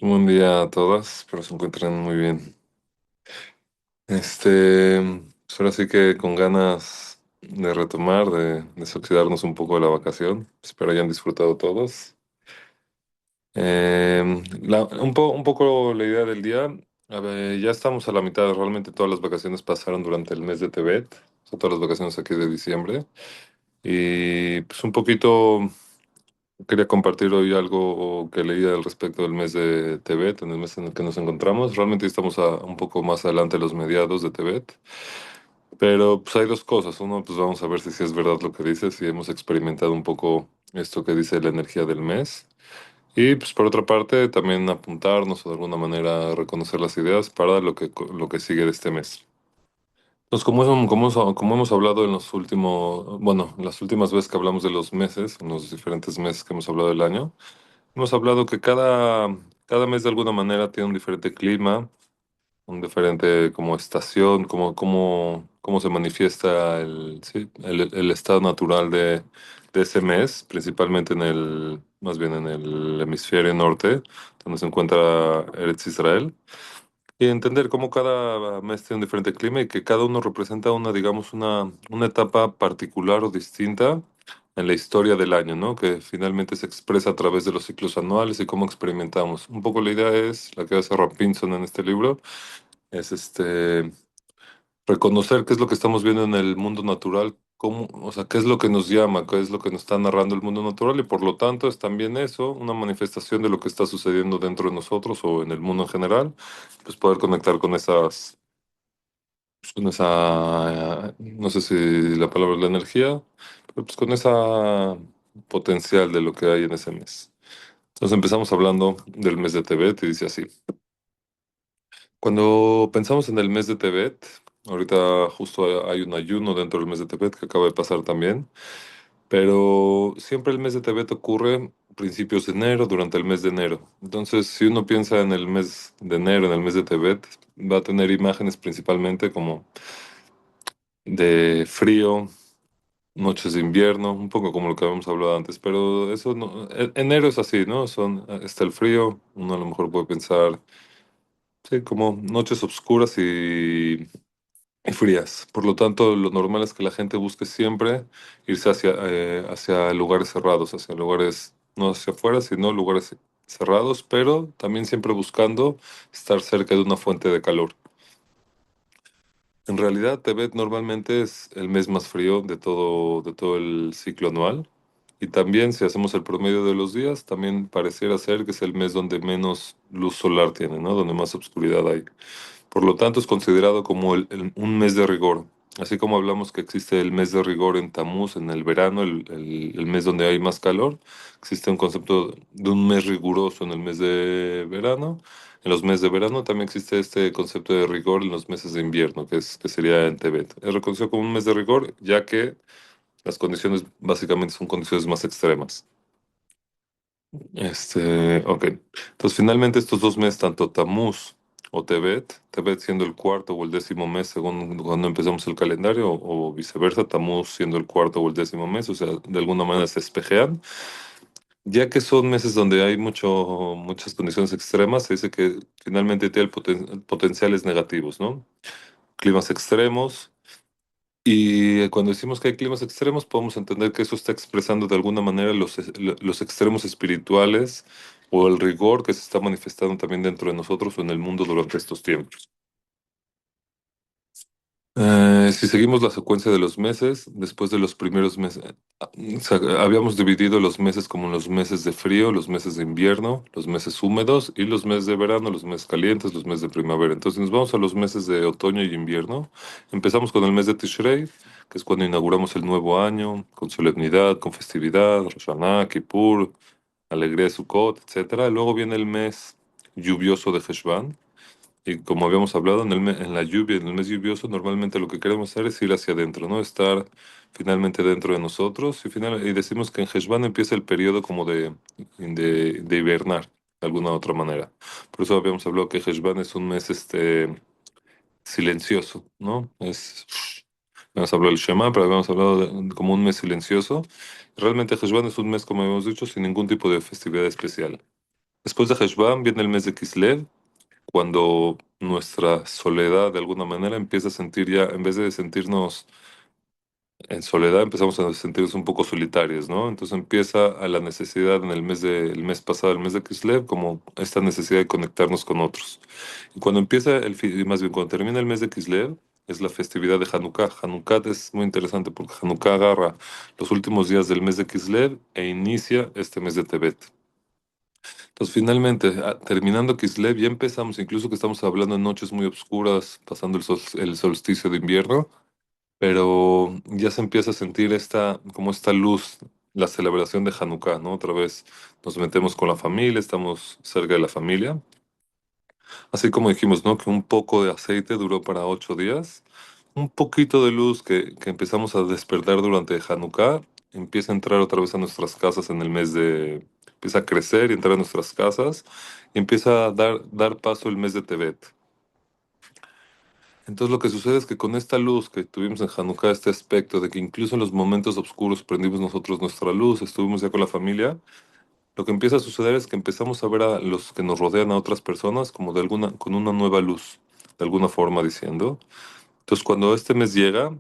Buen día a todas, espero se encuentren muy bien. Este, pues ahora sí que con ganas de retomar, de desoxidarnos un poco de la vacación. Espero hayan disfrutado todos. Un poco la idea del día. A ver, ya estamos a la mitad. Realmente todas las vacaciones pasaron durante el mes de Tebet. Son todas las vacaciones aquí de diciembre. Y pues un poquito. Quería compartir hoy algo que leí al respecto del mes de Tebet, en el mes en el que nos encontramos. Realmente estamos un poco más adelante de los mediados de Tebet, pero pues hay dos cosas. Uno, pues vamos a ver si es verdad lo que dice, si hemos experimentado un poco esto que dice la energía del mes. Y pues por otra parte, también apuntarnos o de alguna manera reconocer las ideas para lo que sigue de este mes. Entonces, como hemos hablado en los últimos, bueno, las últimas veces que hablamos de los meses, en los diferentes meses que hemos hablado del año, hemos hablado que cada mes de alguna manera tiene un diferente clima, un diferente como estación, cómo se manifiesta sí, el estado natural de ese mes, principalmente más bien en el hemisferio norte, donde se encuentra Eretz Israel. Y entender cómo cada mes tiene un diferente clima y que cada uno representa digamos, una etapa particular o distinta en la historia del año, ¿no? Que finalmente se expresa a través de los ciclos anuales y cómo experimentamos. Un poco la idea es, la que hace Robinson en este libro, es reconocer qué es lo que estamos viendo en el mundo natural, o sea, qué es lo que nos llama, qué es lo que nos está narrando el mundo natural y por lo tanto es también eso, una manifestación de lo que está sucediendo dentro de nosotros o en el mundo en general, pues poder conectar con esa, no sé si la palabra es la energía, pero pues con esa potencial de lo que hay en ese mes. Entonces empezamos hablando del mes de Tebet y dice así. Cuando pensamos en el mes de Tebet, ahorita justo hay un ayuno dentro del mes de Tebet que acaba de pasar también, pero siempre el mes de Tebet ocurre principios de enero, durante el mes de enero. Entonces, si uno piensa en el mes de enero, en el mes de Tebet, va a tener imágenes principalmente como de frío, noches de invierno, un poco como lo que habíamos hablado antes, pero eso no, enero es así, ¿no? Está el frío, uno a lo mejor puede pensar, sí, como noches oscuras y frías. Por lo tanto, lo normal es que la gente busque siempre irse hacia lugares cerrados, hacia lugares, no hacia afuera, sino lugares cerrados, pero también siempre buscando estar cerca de una fuente de calor. En realidad, Tebet normalmente es el mes más frío de todo el ciclo anual. Y también, si hacemos el promedio de los días, también pareciera ser que es el mes donde menos luz solar tiene, ¿no? Donde más oscuridad hay. Por lo tanto, es considerado como un mes de rigor. Así como hablamos que existe el mes de rigor en Tamuz, en el verano, el mes donde hay más calor, existe un concepto de un mes riguroso en el mes de verano. En los meses de verano también existe este concepto de rigor en los meses de invierno, que sería en Tebet. Es reconocido como un mes de rigor, ya que las condiciones básicamente son condiciones más extremas. Ok. Entonces, finalmente estos dos meses, tanto Tamuz o Tebet siendo el cuarto o el décimo mes según cuando empezamos el calendario, o viceversa, Tamuz siendo el cuarto o el décimo mes, o sea, de alguna manera se espejean. Ya que son meses donde hay muchas condiciones extremas, se dice que finalmente tiene potenciales negativos, ¿no? Climas extremos. Y cuando decimos que hay climas extremos, podemos entender que eso está expresando de alguna manera los extremos espirituales o el rigor que se está manifestando también dentro de nosotros o en el mundo durante estos tiempos. Si seguimos la secuencia de los meses, después de los primeros meses, o sea, habíamos dividido los meses como los meses de frío, los meses de invierno, los meses húmedos y los meses de verano, los meses calientes, los meses de primavera. Entonces nos vamos a los meses de otoño y invierno. Empezamos con el mes de Tishrei, que es cuando inauguramos el nuevo año, con solemnidad, con festividad, Rosh Hashanah, Kippur, alegría de Sukkot, etcétera. Luego viene el mes lluvioso de Heshvan y como habíamos hablado, en la lluvia, en el mes lluvioso, normalmente lo que queremos hacer es ir hacia adentro, ¿no? Estar finalmente dentro de nosotros y decimos que en Heshvan empieza el periodo como de hibernar, de alguna otra manera. Por eso habíamos hablado que Heshvan es un mes silencioso, ¿no? Habíamos hablado del Shema, pero habíamos hablado como un mes silencioso. Realmente Heshvan es un mes, como habíamos dicho, sin ningún tipo de festividad especial. Después de Heshvan viene el mes de Kislev, cuando nuestra soledad de alguna manera empieza a sentir ya, en vez de sentirnos en soledad, empezamos a sentirnos un poco solitarios, ¿no? Entonces empieza a la necesidad en el mes pasado, el mes de Kislev, como esta necesidad de conectarnos con otros. Y cuando empieza más bien cuando termina el mes de Kislev, es la festividad de Hanukkah. Hanukkah es muy interesante porque Hanukkah agarra los últimos días del mes de Kislev e inicia este mes de Tevet. Entonces, finalmente, terminando Kislev, ya empezamos, incluso que estamos hablando de noches muy oscuras, pasando el solsticio de invierno, pero ya se empieza a sentir como esta luz, la celebración de Hanukkah, ¿no? Otra vez nos metemos con la familia, estamos cerca de la familia. Así como dijimos, ¿no? Que un poco de aceite duró para 8 días. Un poquito de luz que empezamos a despertar durante Hanukkah empieza a entrar otra vez a nuestras casas en el mes de... Empieza a crecer y entrar a nuestras casas y empieza a dar paso el mes de Tevet. Entonces lo que sucede es que con esta luz que tuvimos en Hanukkah, este aspecto de que incluso en los momentos oscuros prendimos nosotros nuestra luz, estuvimos ya con la familia, lo que empieza a suceder es que empezamos a ver a los que nos rodean, a otras personas, como con una nueva luz, de alguna forma diciendo. Entonces, cuando este mes llega,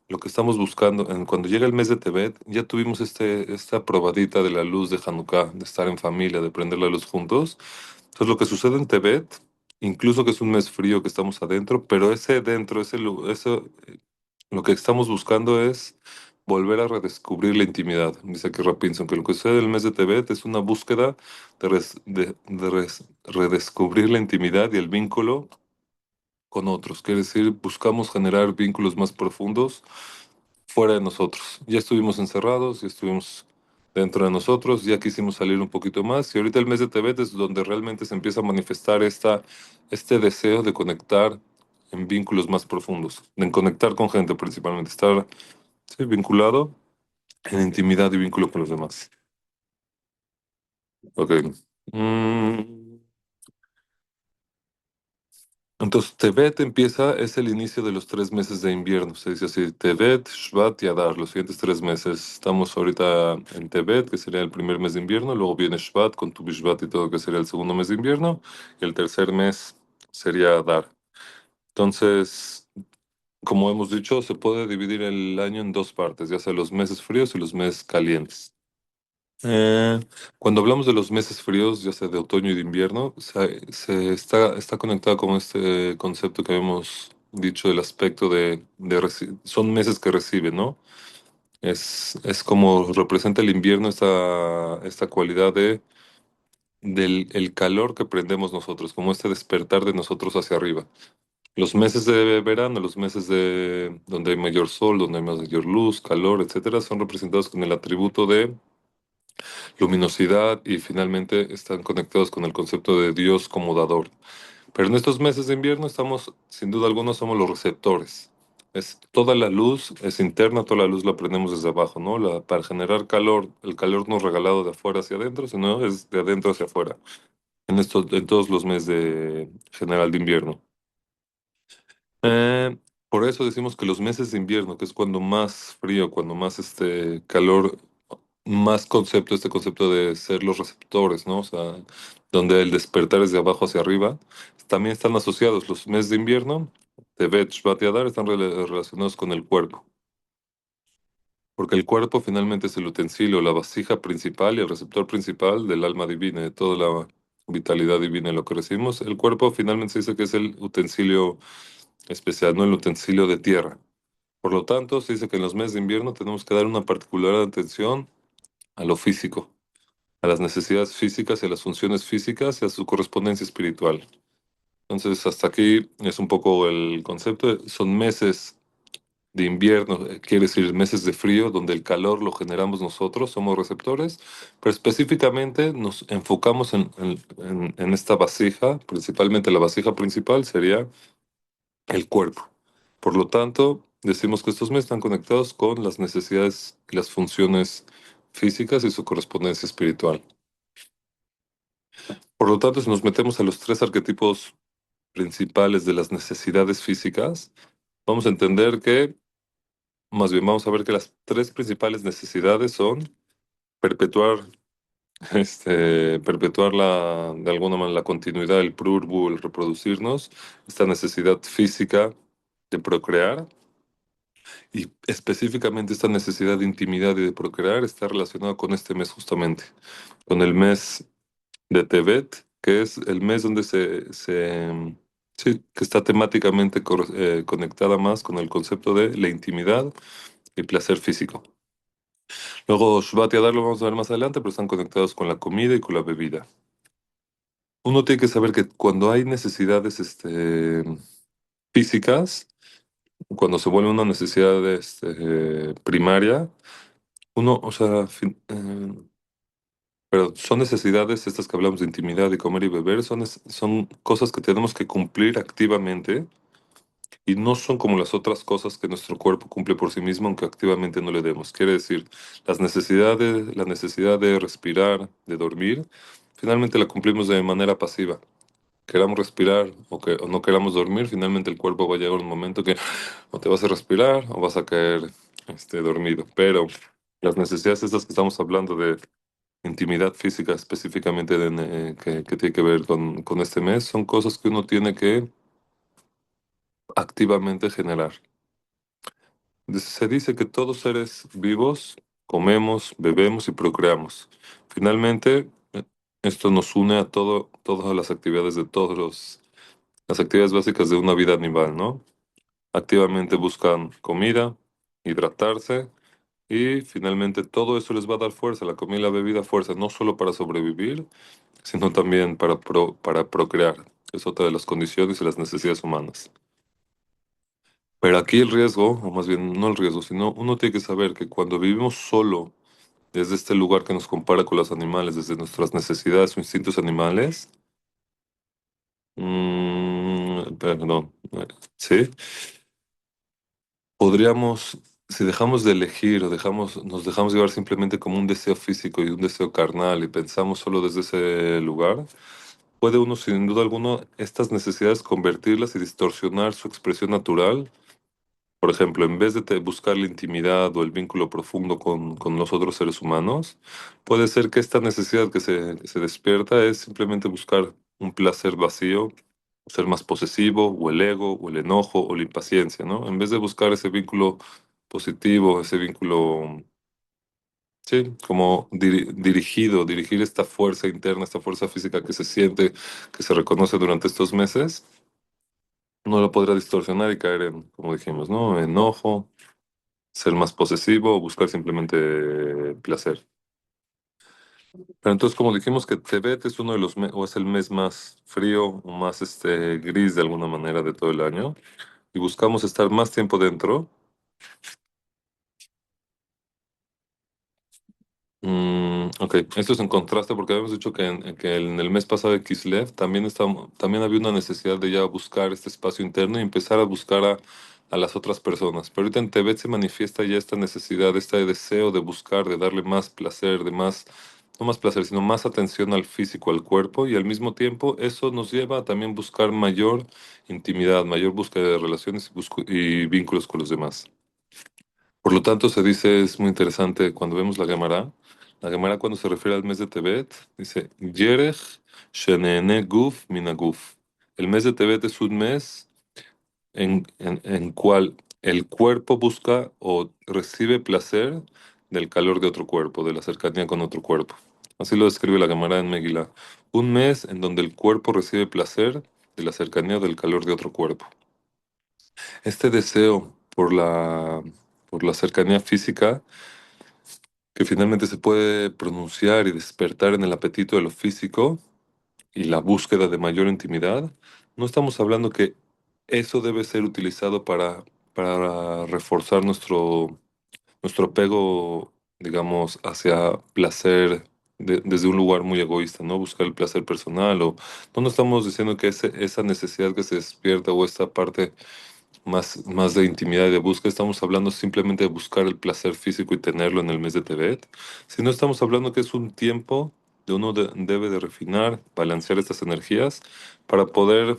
lo que estamos buscando, cuando llega el mes de Tebet, ya tuvimos esta probadita de la luz de Hanukkah, de estar en familia, de prender la luz juntos. Entonces, lo que sucede en Tebet, incluso que es un mes frío que estamos adentro, pero ese dentro, lo que estamos buscando es volver a redescubrir la intimidad. Dice aquí Rapinson que lo que sucede en el mes de Tebet es una búsqueda de redescubrir la intimidad y el vínculo con otros. Quiere decir, buscamos generar vínculos más profundos fuera de nosotros. Ya estuvimos encerrados, ya estuvimos dentro de nosotros, ya quisimos salir un poquito más y ahorita el mes de Tebet es donde realmente se empieza a manifestar este deseo de conectar en vínculos más profundos, de conectar con gente principalmente, estar sí, vinculado en intimidad y vínculo con los demás. Ok. Mm, Entonces, Tevet es el inicio de los 3 meses de invierno. Se dice así, Tevet, Shvat y Adar, los siguientes 3 meses. Estamos ahorita en Tevet, que sería el primer mes de invierno, luego viene Shvat con Tu Bishvat y todo, que sería el segundo mes de invierno, y el tercer mes sería Adar. Entonces, como hemos dicho, se puede dividir el año en dos partes, ya sea los meses fríos y los meses calientes. Eh, Cuando hablamos de los meses fríos, ya sea de otoño y de invierno, está conectado con este concepto que habíamos dicho del aspecto son meses que reciben, ¿no? Es como representa el invierno esta cualidad del el calor que prendemos nosotros, como este despertar de nosotros hacia arriba. Los meses de verano, los meses donde hay mayor sol, donde hay mayor luz, calor, etcétera, son representados con el atributo de luminosidad y finalmente están conectados con el concepto de Dios como dador. Pero en estos meses de invierno estamos, sin duda alguna, somos los receptores. Es toda la luz, es interna, toda la luz la prendemos desde abajo, ¿no? Para generar calor, el calor no es regalado de afuera hacia adentro, sino es de adentro hacia afuera, en todos los meses de general de invierno. Eh, por eso decimos que los meses de invierno, que es cuando más frío, cuando más calor, más este concepto de ser los receptores, ¿no? O sea, donde el despertar es de abajo hacia arriba, también están asociados los meses de invierno, Tevet, Shvat y Adar, están relacionados con el cuerpo, porque el cuerpo finalmente es el utensilio, la vasija principal y el receptor principal del alma divina, de toda la vitalidad divina en lo que recibimos. El cuerpo finalmente se dice que es el utensilio especial, no el utensilio de tierra. Por lo tanto, se dice que en los meses de invierno tenemos que dar una particular atención a lo físico, a las necesidades físicas y a las funciones físicas y a su correspondencia espiritual. Entonces, hasta aquí es un poco el concepto. Son meses de invierno, quiere decir meses de frío, donde el calor lo generamos nosotros, somos receptores, pero específicamente nos enfocamos en esta vasija, principalmente la vasija principal sería el cuerpo. Por lo tanto, decimos que estos meses están conectados con las necesidades y las funciones físicas y su correspondencia espiritual. Por lo tanto, si nos metemos a los tres arquetipos principales de las necesidades físicas, vamos a entender que, más bien vamos a ver que las tres principales necesidades son perpetuar perpetuar de alguna manera la continuidad, el prurbu, el reproducirnos, esta necesidad física de procrear y específicamente esta necesidad de intimidad y de procrear está relacionada con este mes justamente, con el mes de Tebet, que es el mes donde sí, que está temáticamente conectada más con el concepto de la intimidad y placer físico. Luego Shvat y Adar lo vamos a ver más adelante, pero están conectados con la comida y con la bebida. Uno tiene que saber que cuando hay necesidades físicas, cuando se vuelve una necesidad primaria, uno, o sea, pero son necesidades estas que hablamos de intimidad, de comer y beber, son cosas que tenemos que cumplir activamente y no son como las otras cosas que nuestro cuerpo cumple por sí mismo, aunque activamente no le demos. Quiere decir, la necesidad de respirar, de dormir, finalmente la cumplimos de manera pasiva. Queramos respirar o no queramos dormir, finalmente el cuerpo va a llegar un momento que o te vas a respirar o vas a caer dormido. Pero las necesidades estas que estamos hablando de intimidad física específicamente que tiene que ver con este mes son cosas que uno tiene que activamente generar. Se dice que todos seres vivos comemos, bebemos y procreamos. Finalmente, esto nos une a todas las actividades de las actividades básicas de una vida animal, ¿no? Activamente buscan comida, hidratarse y finalmente todo eso les va a dar fuerza, la comida y la bebida fuerza, no solo para sobrevivir, sino también para procrear, que es otra de las condiciones y las necesidades humanas. Pero aquí el riesgo, o más bien no el riesgo, sino uno tiene que saber que cuando vivimos solo desde este lugar que nos compara con los animales, desde nuestras necesidades o instintos animales, perdón, sí, podríamos, si dejamos de elegir o nos dejamos llevar simplemente como un deseo físico y un deseo carnal y pensamos solo desde ese lugar, puede uno sin duda alguna estas necesidades convertirlas y distorsionar su expresión natural. Por ejemplo, en vez de buscar la intimidad o el vínculo profundo con los otros seres humanos, puede ser que esta necesidad que se despierta es simplemente buscar un placer vacío, ser más posesivo, o el ego, o el enojo, o la impaciencia, ¿no? En vez de buscar ese vínculo positivo, ese vínculo, sí, como dirigir esta fuerza interna, esta fuerza física que se siente, que se reconoce durante estos meses, no lo podrá distorsionar y caer en, como dijimos, ¿no? Enojo, ser más posesivo o buscar simplemente placer. Pero entonces, como dijimos que Tebet es uno de o es el mes más frío o más gris de alguna manera de todo el año, y buscamos estar más tiempo dentro. Ok, esto es en contraste porque habíamos dicho que en el mes pasado de Kislev también había una necesidad de ya buscar este espacio interno y empezar a buscar a las otras personas. Pero ahorita en Tebet se manifiesta ya esta necesidad, este deseo de buscar, de darle más placer, no más placer, sino más atención al físico, al cuerpo, y al mismo tiempo eso nos lleva a también buscar mayor intimidad, mayor búsqueda de relaciones y vínculos con los demás. Por lo tanto, se dice, es muy interesante cuando vemos la Gemara cuando se refiere al mes de Tebet, dice, Yerech Shenene Guf Minaguf. El mes de Tebet es un mes en cual el cuerpo busca o recibe placer del calor de otro cuerpo, de la cercanía con otro cuerpo. Así lo describe la Gemara en Megilá. Un mes en donde el cuerpo recibe placer de la cercanía o del calor de otro cuerpo. Este deseo por la cercanía física, que finalmente se puede pronunciar y despertar en el apetito de lo físico y la búsqueda de mayor intimidad, no estamos hablando que eso debe ser utilizado para reforzar nuestro apego, digamos, hacia placer desde un lugar muy egoísta, ¿no? Buscar el placer personal o no estamos diciendo que esa necesidad que se despierta o esta parte más de intimidad y de búsqueda, estamos hablando simplemente de buscar el placer físico y tenerlo en el mes de Tebet, sino estamos hablando que es un tiempo de debe de refinar, balancear estas energías para poder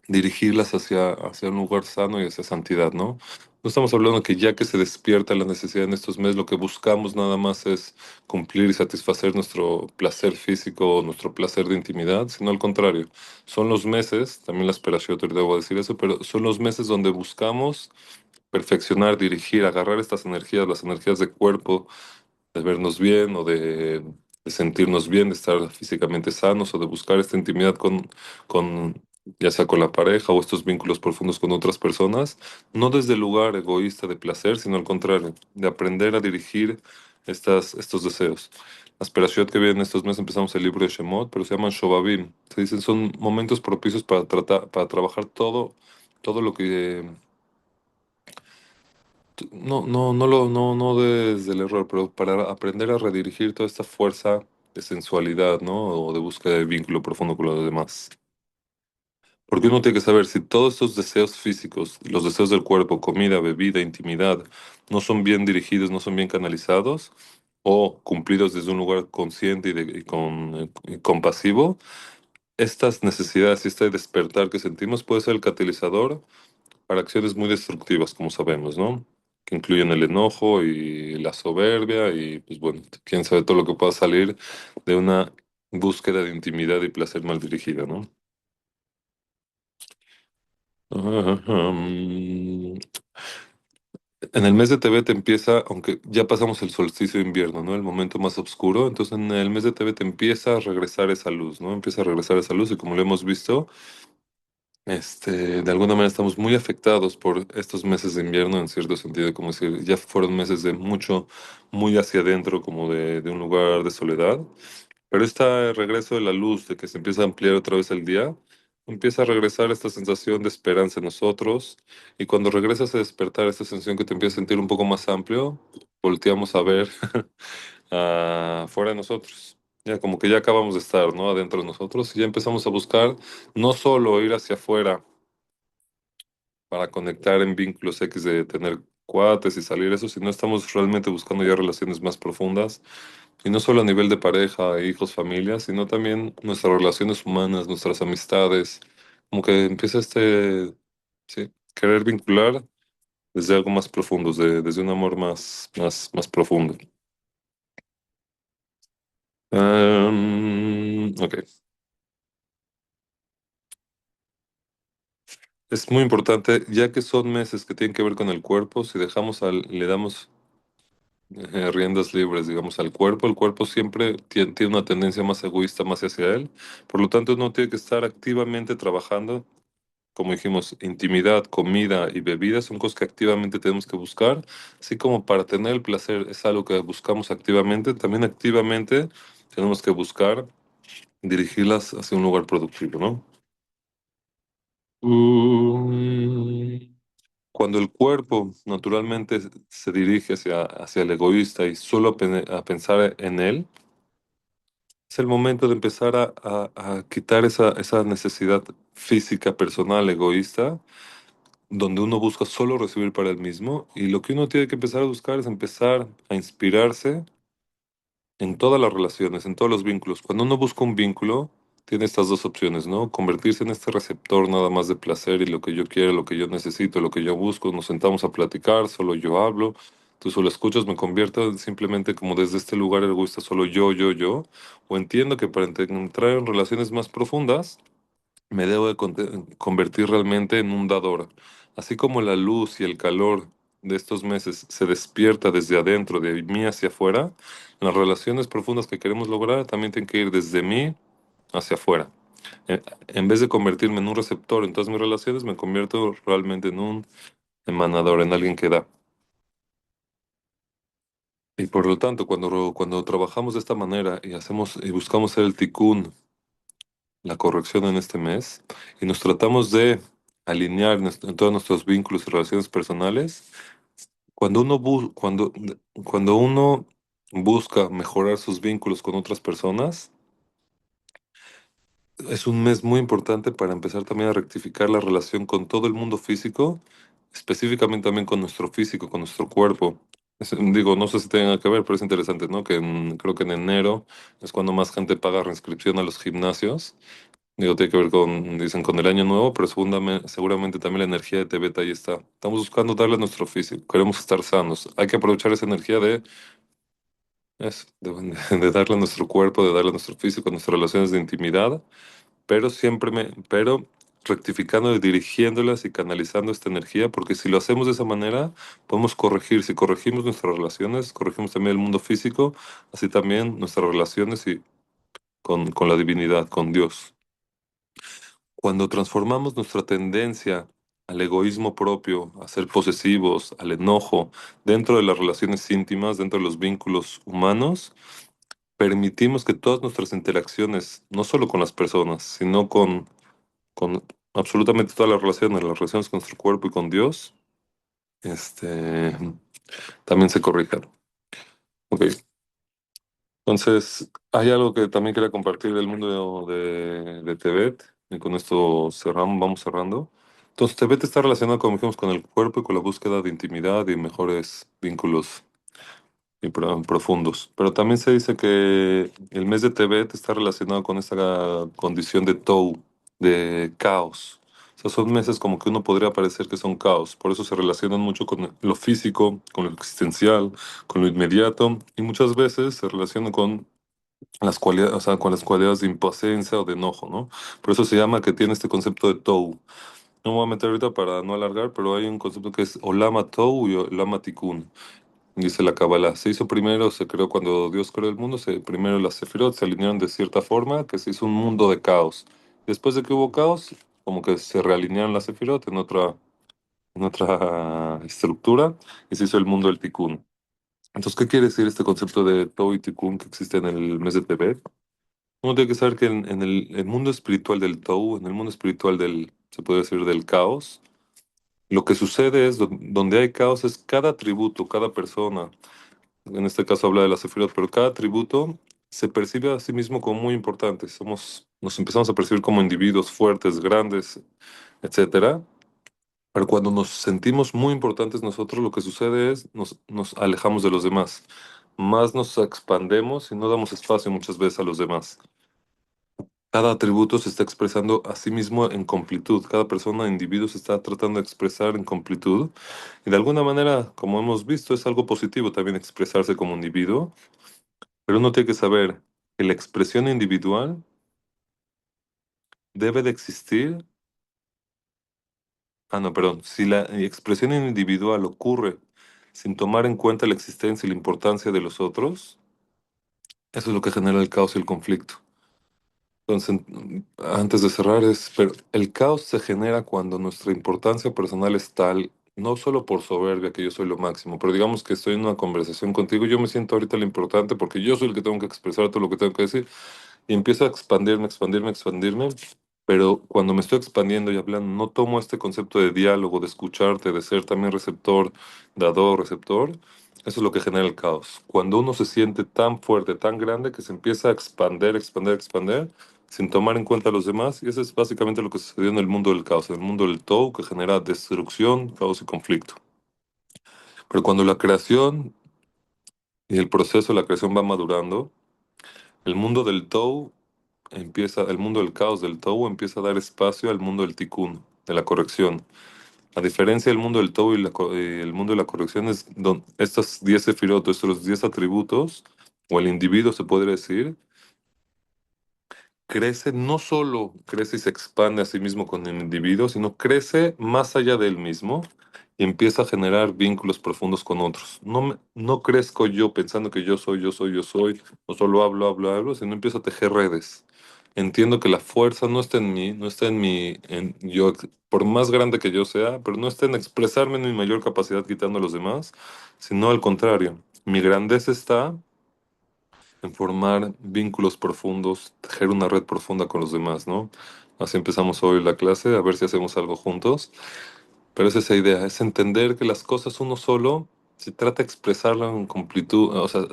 dirigirlas hacia un lugar sano y hacia santidad, ¿no? No estamos hablando que ya que se despierta la necesidad en estos meses, lo que buscamos nada más es cumplir y satisfacer nuestro placer físico o nuestro placer de intimidad, sino al contrario. Son los meses, también la esperación, te debo decir eso, pero son los meses donde buscamos perfeccionar, dirigir, agarrar estas energías, las energías de cuerpo, de vernos bien o de sentirnos bien, de estar físicamente sanos o de buscar esta intimidad con, ya sea con la pareja o estos vínculos profundos con otras personas, no desde el lugar egoísta de placer, sino al contrario, de aprender a dirigir estos deseos. La aspiración que viene en estos meses empezamos el libro de Shemot, pero se llaman Shobabim. Se dicen son momentos propicios para tratar, para trabajar todo lo que no desde el error, pero para aprender a redirigir toda esta fuerza de sensualidad, ¿no? O de búsqueda de vínculo profundo con los demás. Porque uno tiene que saber si todos estos deseos físicos, los deseos del cuerpo, comida, bebida, intimidad, no son bien dirigidos, no son bien canalizados o cumplidos desde un lugar consciente y compasivo, estas necesidades y este despertar que sentimos puede ser el catalizador para acciones muy destructivas, como sabemos, ¿no? Que incluyen el enojo y la soberbia y, pues bueno, quién sabe todo lo que pueda salir de una búsqueda de intimidad y placer mal dirigida, ¿no? Ajá. En el mes de Tebet empieza, aunque ya pasamos el solsticio de invierno, ¿no? El momento más oscuro, entonces en el mes de Tebet empieza a regresar esa luz, ¿no? Empieza a regresar esa luz y como lo hemos visto, de alguna manera estamos muy afectados por estos meses de invierno en cierto sentido, como decir, ya fueron meses de mucho, muy hacia adentro, como de un lugar de soledad. Pero este regreso de la luz, de que se empieza a ampliar otra vez el día, empieza a regresar esta sensación de esperanza en nosotros. Y cuando regresas a despertar esta sensación que te empieza a sentir un poco más amplio, volteamos a ver afuera de nosotros. Ya como que ya acabamos de estar, ¿no? Adentro de nosotros y ya empezamos a buscar no solo ir hacia afuera para conectar en vínculos X de tener cuates y salir eso, sino estamos realmente buscando ya relaciones más profundas y no solo a nivel de pareja, hijos, familia, sino también nuestras relaciones humanas, nuestras amistades, como que empieza sí, querer vincular desde algo más profundo, desde un amor más profundo. Ok, es muy importante, ya que son meses que tienen que ver con el cuerpo, si le damos riendas libres, digamos, al cuerpo, el cuerpo siempre tiene una tendencia más egoísta más hacia él, por lo tanto uno tiene que estar activamente trabajando. Como dijimos, intimidad, comida y bebida son cosas que activamente tenemos que buscar, así como para tener el placer es algo que buscamos activamente, también activamente tenemos que buscar dirigirlas hacia un lugar productivo, ¿no? Mm, Cuando el cuerpo naturalmente se dirige hacia el egoísta y solo a pensar en él, es el momento de empezar a quitar esa necesidad física, personal, egoísta donde uno busca solo recibir para el mismo y lo que uno tiene que empezar a buscar es empezar a inspirarse en todas las relaciones, en todos los vínculos. Cuando uno busca un vínculo, tiene estas dos opciones, ¿no? Convertirse en este receptor nada más de placer y lo que yo quiero, lo que yo necesito, lo que yo busco, nos sentamos a platicar, solo yo hablo. Tú solo escuchas, me convierto simplemente como desde este lugar egoísta, solo yo, o entiendo que para entrar en relaciones más profundas, me debo de convertir realmente en un dador. Así como la luz y el calor de estos meses se despierta desde adentro, de mí hacia afuera, las relaciones profundas que queremos lograr también tienen que ir desde mí hacia afuera. En vez de convertirme en un receptor en todas mis relaciones, me convierto realmente en un emanador, en alguien que da. Y por lo tanto, cuando trabajamos de esta manera y hacemos y buscamos ser el tikkun, la corrección en este mes y nos tratamos de alinear en todos nuestros vínculos y relaciones personales, cuando uno busca mejorar sus vínculos con otras personas, es un mes muy importante para empezar también a rectificar la relación con todo el mundo físico, específicamente también con nuestro físico, con nuestro cuerpo. Digo, no sé si tenga que ver, pero es interesante, ¿no? Creo que en enero es cuando más gente paga reinscripción a los gimnasios Digo, tiene que ver con, dicen, con el año nuevo, pero seguramente también la energía de Tebet ahí está. Estamos buscando darle a nuestro físico, queremos estar sanos. Hay que aprovechar esa energía de eso, de darle a nuestro cuerpo, de darle a nuestro físico, a nuestras relaciones de intimidad, pero pero rectificando y dirigiéndolas y canalizando esta energía, porque si lo hacemos de esa manera, podemos corregir. Si corregimos nuestras relaciones, corregimos también el mundo físico, así también nuestras relaciones y con la divinidad, con Dios. Cuando transformamos nuestra tendencia al egoísmo propio, a ser posesivos, al enojo, dentro de las relaciones íntimas, dentro de los vínculos humanos, permitimos que todas nuestras interacciones, no solo con las personas, sino con absolutamente todas las relaciones con nuestro cuerpo y con Dios, este, también se corrijan. Ok, entonces hay algo que también quería compartir del mundo de Tebet, y con esto cerramos, vamos cerrando. Entonces, Tebet está relacionado, como dijimos, con el cuerpo y con la búsqueda de intimidad y mejores vínculos y profundos. Pero también se dice que el mes de Tebet está relacionado con esta condición de Tou, de caos. O sea, son meses como que uno podría parecer que son caos. Por eso se relacionan mucho con lo físico, con lo existencial, con lo inmediato, y muchas veces se relacionan con las cualidades, o sea, con las cualidades de impaciencia o de enojo, ¿no? Por eso se llama que tiene este concepto de Tou. No me voy a meter ahorita para no alargar, pero hay un concepto que es Olama Tou y Olama Tikkun. Dice la Kabbalah, se hizo primero, se creó cuando Dios creó el mundo, primero las Sefirot se alinearon de cierta forma, que se hizo un mundo de caos. Después de que hubo caos, como que se realinearon las Sefirot en otra estructura y se hizo el mundo del Tikkun. Entonces, ¿qué quiere decir este concepto de Tau y Tikkun que existe en el mes de Tebet? Uno tiene que saber que en el mundo espiritual del Tau, en el mundo espiritual se puede decir, del caos, lo que sucede es, donde hay caos, es cada atributo, cada persona, en este caso habla de la Sefirot, pero cada atributo se percibe a sí mismo como muy importante. Nos empezamos a percibir como individuos fuertes, grandes, etcétera. Pero cuando nos sentimos muy importantes nosotros, lo que sucede es nos alejamos de los demás. Más nos expandemos y no damos espacio muchas veces a los demás. Cada atributo se está expresando a sí mismo en completud. Cada persona, individuo, se está tratando de expresar en completud. Y de alguna manera, como hemos visto, es algo positivo también expresarse como individuo. Pero uno tiene que saber que la expresión individual debe de existir. Ah, no, perdón. Si la expresión individual ocurre sin tomar en cuenta la existencia y la importancia de los otros, eso es lo que genera el caos y el conflicto. Entonces, antes de cerrar, pero el caos se genera cuando nuestra importancia personal es tal, no solo por soberbia que yo soy lo máximo, pero digamos que estoy en una conversación contigo, yo me siento ahorita lo importante porque yo soy el que tengo que expresar todo lo que tengo que decir. Y empiezo a expandirme, expandirme, expandirme, pero cuando me estoy expandiendo y hablando, no tomo este concepto de diálogo, de escucharte, de ser también receptor, dador, receptor. Eso es lo que genera el caos. Cuando uno se siente tan fuerte, tan grande, que se empieza a expander, expander, expander, sin tomar en cuenta a los demás, y eso es básicamente lo que sucedió en el mundo del caos, en el mundo del todo, que genera destrucción, caos y conflicto. Pero cuando la creación y el proceso de la creación va madurando, el mundo del Tou el mundo del caos del Tou empieza a dar espacio al mundo del Tikkun, de la corrección. A diferencia del mundo del Tou y el mundo de la corrección es donde estos 10 sefirot, estos 10 atributos, o el individuo se podría decir, crece, no solo crece y se expande a sí mismo con el individuo, sino crece más allá de él mismo y empieza a generar vínculos profundos con otros. No crezco yo pensando que yo soy, yo soy, yo soy, o solo hablo, hablo, hablo, sino empiezo a tejer redes. Entiendo que la fuerza no está en mí, no está en mí, en yo, por más grande que yo sea, pero no está en expresarme en mi mayor capacidad quitando a los demás, sino al contrario. Mi grandeza está en formar vínculos profundos, tejer una red profunda con los demás, ¿no? Así empezamos hoy la clase, a ver si hacemos algo juntos. Pero es esa idea, es entender que las cosas uno solo, si trata de expresarlo en completud, o sea,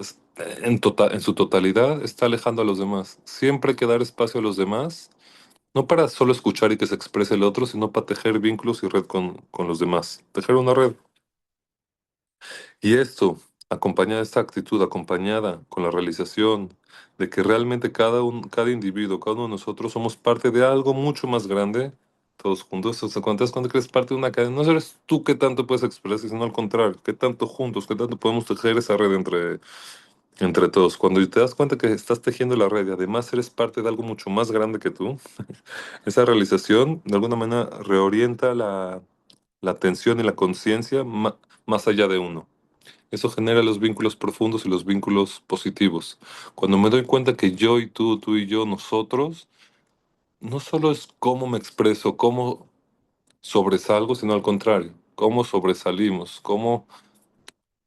en su totalidad, está alejando a los demás. Siempre hay que dar espacio a los demás, no para solo escuchar y que se exprese el otro, sino para tejer vínculos y red con los demás, tejer una red. Y esto, acompañada esta actitud, acompañada con la realización de que realmente cada individuo, cada uno de nosotros somos parte de algo mucho más grande, todos juntos. O sea, cuando te das cuenta que eres parte de una cadena, no eres tú qué tanto puedes expresar, sino al contrario, qué tanto juntos, qué tanto podemos tejer esa red entre todos. Cuando te das cuenta que estás tejiendo la red y además eres parte de algo mucho más grande que tú, esa realización de alguna manera reorienta la atención y la conciencia más allá de uno. Eso genera los vínculos profundos y los vínculos positivos. Cuando me doy cuenta que yo y tú y yo, nosotros, no solo es cómo me expreso, cómo sobresalgo, sino al contrario, cómo sobresalimos, cómo...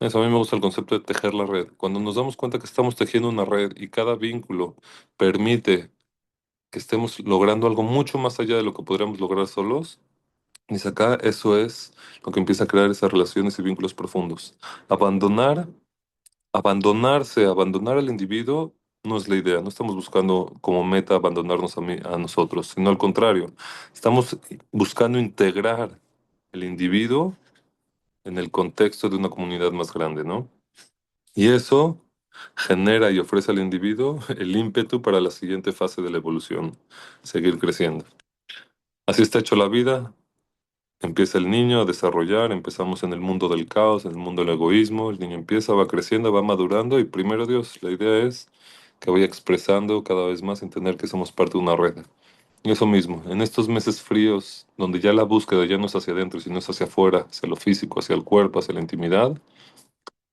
Eso, a mí me gusta el concepto de tejer la red. Cuando nos damos cuenta que estamos tejiendo una red y cada vínculo permite que estemos logrando algo mucho más allá de lo que podríamos lograr solos, y acá eso es lo que empieza a crear esas relaciones y vínculos profundos. Abandonar abandonar al individuo no es la idea. No estamos buscando como meta abandonarnos a nosotros, sino al contrario. Estamos buscando integrar el individuo en el contexto de una comunidad más grande, ¿no? Y eso genera y ofrece al individuo el ímpetu para la siguiente fase de la evolución, seguir creciendo. Así está hecho la vida. Empieza el niño a desarrollar, empezamos en el mundo del caos, en el mundo del egoísmo, el niño empieza, va creciendo, va madurando y primero Dios, la idea es que vaya expresando cada vez más, entender que somos parte de una red. Y eso mismo, en estos meses fríos, donde ya la búsqueda ya no es hacia adentro, sino es hacia afuera, hacia lo físico, hacia el cuerpo, hacia la intimidad,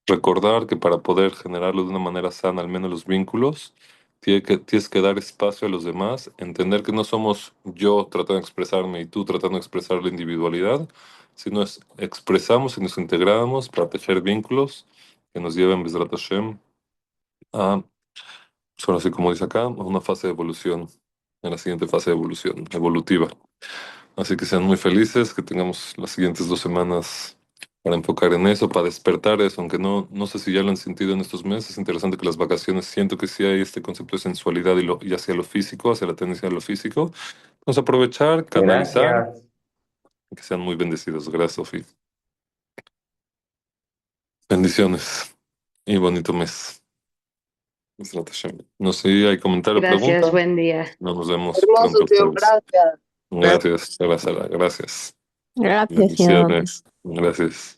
recordar que para poder generarlo de una manera sana, al menos los vínculos, tienes que dar espacio a los demás, entender que no somos yo tratando de expresarme y tú tratando de expresar la individualidad, sino expresamos y nos integramos para tejer vínculos que nos lleven, Bezrat Hashem, a, solo así como dice acá, a una fase de evolución, en la siguiente fase de evolución, evolutiva. Así que sean muy felices, que tengamos las siguientes 2 semanas para enfocar en eso, para despertar eso, aunque no sé si ya lo han sentido en estos meses. Es interesante que las vacaciones siento que sí hay este concepto de sensualidad y hacia lo físico, hacia la tendencia a lo físico. Vamos a aprovechar, canalizar, Gracias. y que sean muy bendecidos. Gracias, Sofía. Bendiciones y bonito mes. No sé si hay comentario o Gracias, pregunta. buen día. No nos vemos Hermoso, pronto, tío. ustedes. Gracias. Gracias, Sara, Sara, gracias. Gracias, Sion. Bendiciones. Gracias.